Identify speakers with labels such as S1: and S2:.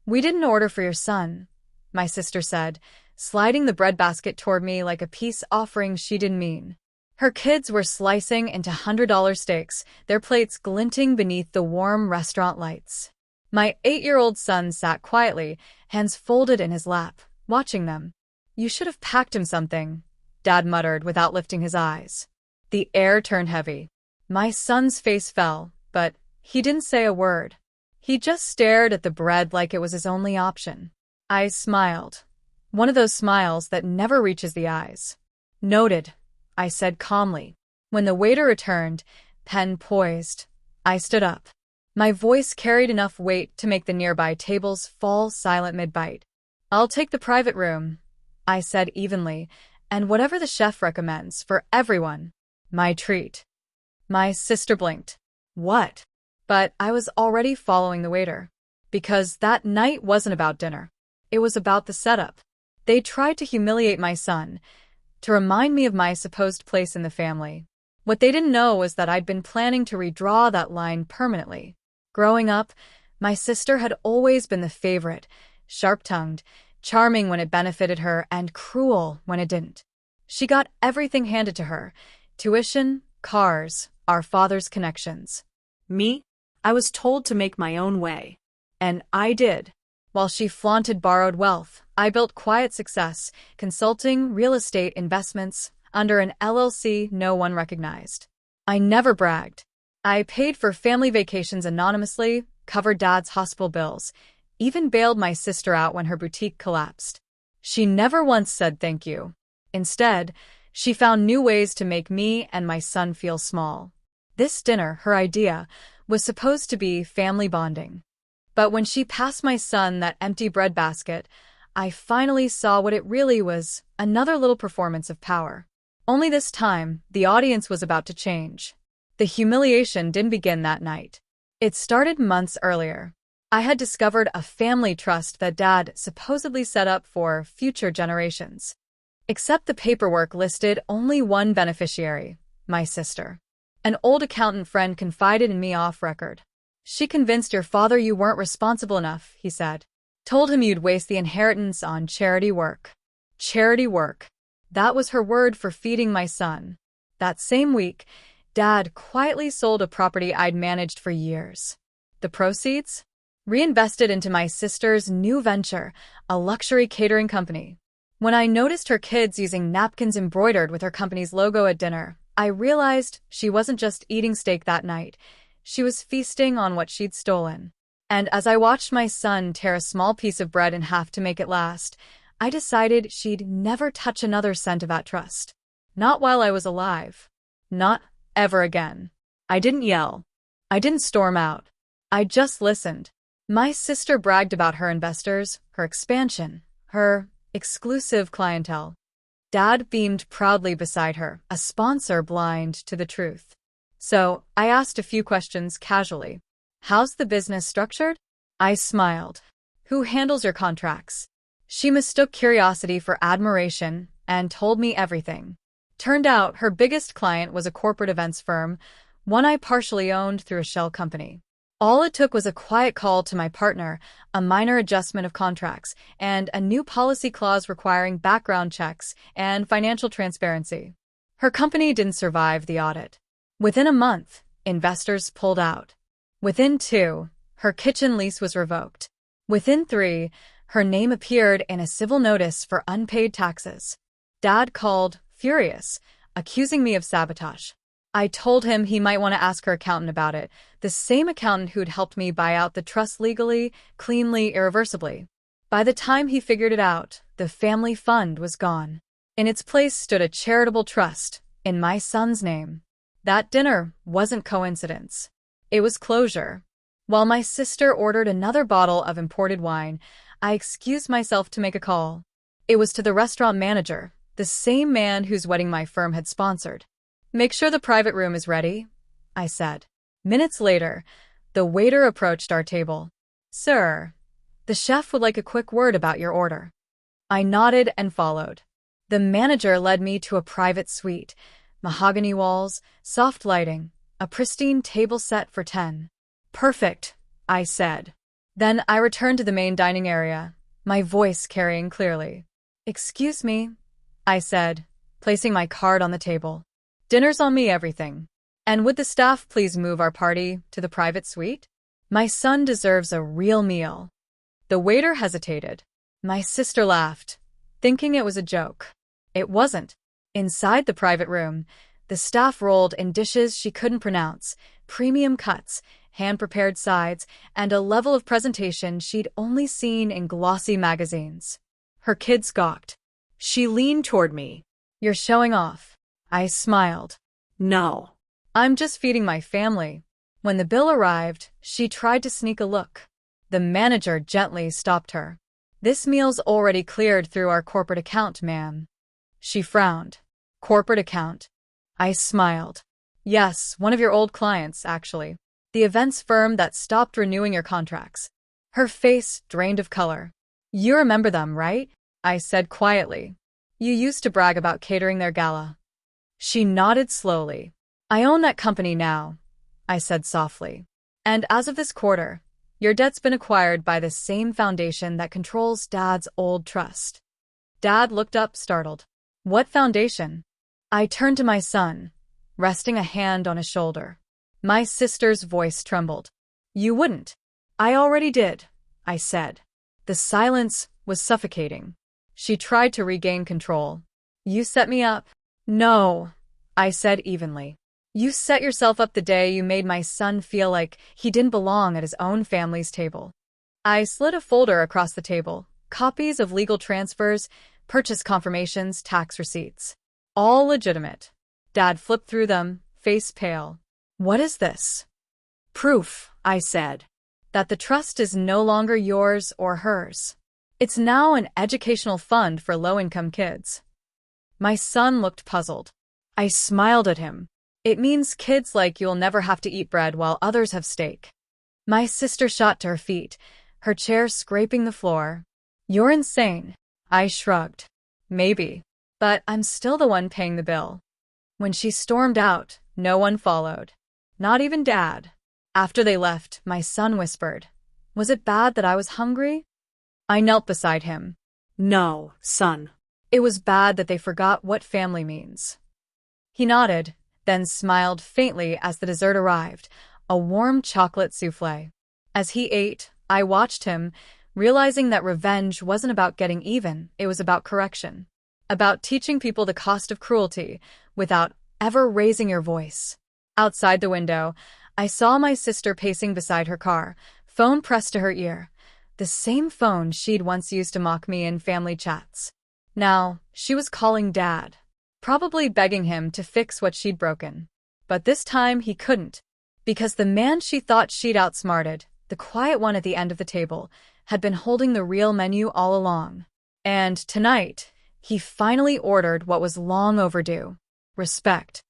S1: "We didn't order for your son," my sister said, sliding the breadbasket toward me like a peace offering she didn't mean. Her kids were slicing into $100 steaks, their plates glinting beneath the warm restaurant lights. My 8-year-old son sat quietly, hands folded in his lap, watching them. "You should have packed him something," Dad muttered without lifting his eyes. The air turned heavy. My son's face fell, but he didn't say a word. He just stared at the bread like it was his only option. I smiled. One of those smiles that never reaches the eyes. "Noted," I said calmly. When the waiter returned, pen poised, I stood up. My voice carried enough weight to make the nearby tables fall silent mid-bite. "I'll take the private room," I said evenly, "and whatever the chef recommends for everyone. My treat." My sister blinked. "What?" But I was already following the waiter. Because that night wasn't about dinner. It was about the setup. They tried to humiliate my son, to remind me of my supposed place in the family. What they didn't know was that I'd been planning to redraw that line permanently. Growing up, my sister had always been the favorite, sharp-tongued, charming when it benefited her, and cruel when it didn't. She got everything handed to her: tuition, cars, our father's connections. Me? I was told to make my own way. And I did. While she flaunted borrowed wealth, I built quiet success, consulting, real estate, investments, under an LLC no one recognized. I never bragged. I paid for family vacations anonymously, covered Dad's hospital bills, even bailed my sister out when her boutique collapsed. She never once said thank you. Instead, she found new ways to make me and my son feel small. This dinner, her idea, was supposed to be family bonding. But when she passed my son that empty breadbasket, I finally saw what it really was: another little performance of power. Only this time, the audience was about to change. The humiliation didn't begin that night. It started months earlier. I had discovered a family trust that Dad supposedly set up for future generations. Except the paperwork listed only one beneficiary: my sister. An old accountant friend confided in me off record. "She convinced your father you weren't responsible enough," he said. "Told him you'd waste the inheritance on charity work." Charity work. That was her word for feeding my son. That same week, Dad quietly sold a property I'd managed for years. The proceeds? Reinvested into my sister's new venture, a luxury catering company. When I noticed her kids using napkins embroidered with her company's logo at dinner, I realized she wasn't just eating steak that night. She was feasting on what she'd stolen. And as I watched my son tear a small piece of bread in half to make it last, I decided she'd never touch another cent of that trust. Not while I was alive. Not ever again. I didn't yell. I didn't storm out. I just listened. My sister bragged about her investors, her expansion, her exclusive clientele. Dad beamed proudly beside her, a sponsor blind to the truth. So, I asked a few questions casually. "How's the business structured?" I smiled. "Who handles your contracts?" She mistook curiosity for admiration and told me everything. Turned out her biggest client was a corporate events firm, one I partially owned through a shell company. All it took was a quiet call to my partner, a minor adjustment of contracts, and a new policy clause requiring background checks and financial transparency. Her company didn't survive the audit. Within a month, investors pulled out. Within 2, her kitchen lease was revoked. Within 3, her name appeared in a civil notice for unpaid taxes. Dad called, furious, accusing me of sabotage. I told him he might want to ask her accountant about it, the same accountant who'd helped me buy out the trust legally, cleanly, irreversibly. By the time he figured it out, the family fund was gone. In its place stood a charitable trust, in my son's name. That dinner wasn't coincidence. It was closure. While my sister ordered another bottle of imported wine, I excused myself to make a call. It was to the restaurant manager, the same man whose wedding my firm had sponsored. "Make sure the private room is ready," I said. Minutes later, the waiter approached our table. "Sir, the chef would like a quick word about your order." I nodded and followed. The manager led me to a private suite, mahogany walls, soft lighting, a pristine table set for 10. "Perfect," I said. Then I returned to the main dining area, my voice carrying clearly. "Excuse me," I said, placing my card on the table. "Dinner's on me, everything. And would the staff please move our party to the private suite? My son deserves a real meal." The waiter hesitated. My sister laughed, thinking it was a joke. It wasn't. Inside the private room, the staff rolled in dishes she couldn't pronounce, premium cuts, hand-prepared sides, and a level of presentation she'd only seen in glossy magazines. Her kids gawked. She leaned toward me. "You're showing off." I smiled.
S2: "No.
S1: "I'm just feeding my family." When the bill arrived, she tried to sneak a look. The manager gently stopped her. "This meal's already cleared through our corporate account, ma'am." She frowned. "Corporate account?" I smiled. "Yes, one of your old clients, actually. The events firm that stopped renewing your contracts." Her face drained of color. "You remember them, right?" I said quietly. "You used to brag about catering their gala." She nodded slowly. "I own that company now," I said softly. "And as of this quarter, your debt's been acquired by the same foundation that controls Dad's old trust." Dad looked up, startled. "What foundation?" I turned to my son, resting a hand on his shoulder. My sister's voice trembled. "You wouldn't." "I already did," I said. The silence was suffocating. She tried to regain control. "You set me up." "No," I said evenly. "You set yourself up the day you made my son feel like he didn't belong at his own family's table." I slid a folder across the table, copies of legal transfers, purchase confirmations, tax receipts. All legitimate. Dad flipped through them, face pale. "What is this?" "Proof," I said, "that the trust is no longer yours or hers. It's now an educational fund for low-income kids." My son looked puzzled. I smiled at him. "It means kids like you'll never have to eat bread while others have steak." My sister shot to her feet, her chair scraping the floor. "You're insane." I shrugged. "Maybe. But I'm still the one paying the bill." When she stormed out, no one followed. Not even Dad. After they left, my son whispered, "Was it bad that I was hungry?" I knelt beside him.
S2: "No, son.
S1: It was bad that they forgot what family means." He nodded, then smiled faintly as the dessert arrived, a warm chocolate souffle. As he ate, I watched him, realizing that revenge wasn't about getting even, it was about correction. About teaching people the cost of cruelty without ever raising your voice. Outside the window, I saw my sister pacing beside her car, phone pressed to her ear. The same phone she'd once used to mock me in family chats. Now, she was calling Dad, probably begging him to fix what she'd broken. But this time he couldn't, because the man she thought she'd outsmarted, the quiet one at the end of the table, had been holding the real menu all along. And tonight, he finally ordered what was long overdue: respect.